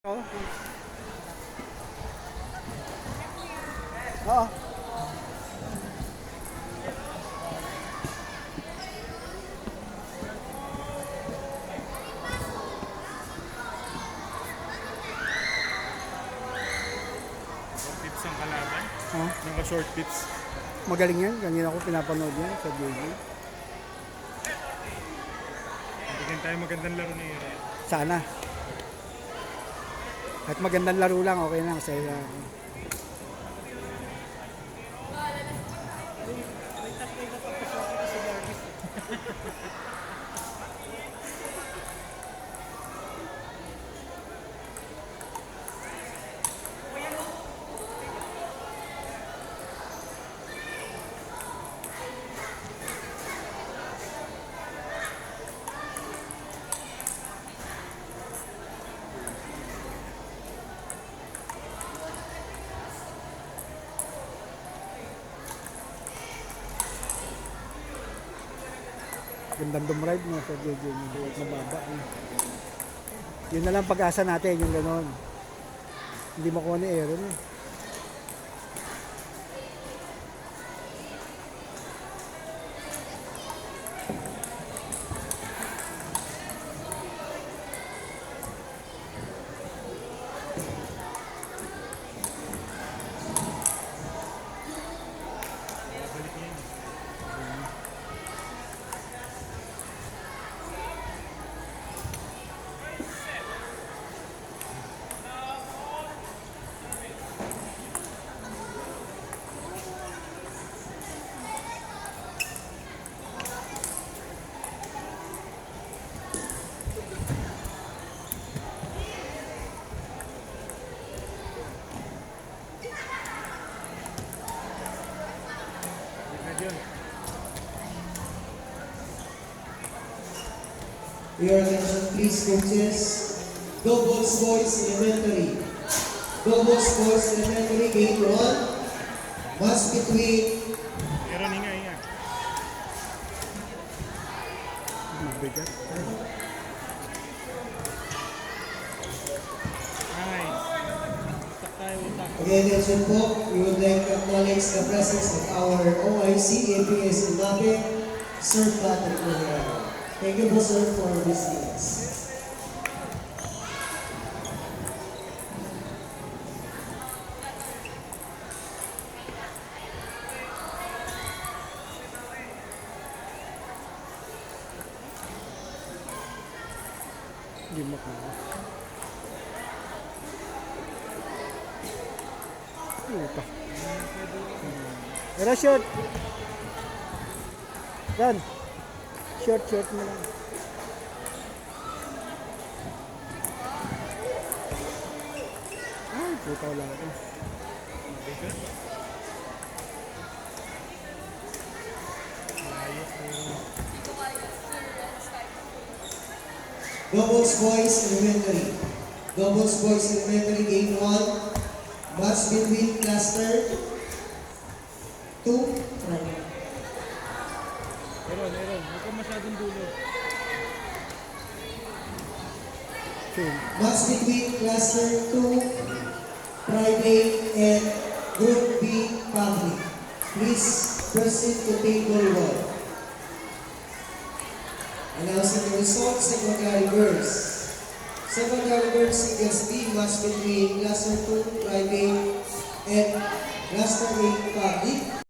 Oo. Oo. Tips ang kalaban. Ha? Naka-short tips. Magaling yan. Kanina ko pinapanood yan sa JJ. Bigyan tayo magandang laro ni Ira. Sana. At magandang laro lang, okay lang. Sa gandang dumride mo sa JJ. Mababa. Yun na lang pag-asa natin, yung gano'n. Hindi makuha ni Aaron eh. Balik niya yun. Balik yun. Your attention please, coaches. Go Bulls Boys Elementary. Go Bulls Boys Elementary, game 1. Match between Ira, hinga. Mabigat. Nice. Utak tayo, utak. Again, attention po, we would like to acknowledge the presence of our OIC, APS Imabe, Sir Patrick Moreno. Thank you po, sir, for this meetings. Hindi makuha. Puta. Pero short. Run. Short mo lang. Ay, puta wala ako. Bigat. Layo pero Doubles Boys Elementary. Doubles Boys Elementary, game 1. Match between cluster 2. Aaron. Huwag ka masyadong dulo. Same. Match between cluster 2, private, and group B public. Please proceed to table 1. Announcing the results, secondary girls. Secondary girls singles B, match between cluster 2, private, and cluster 8 public.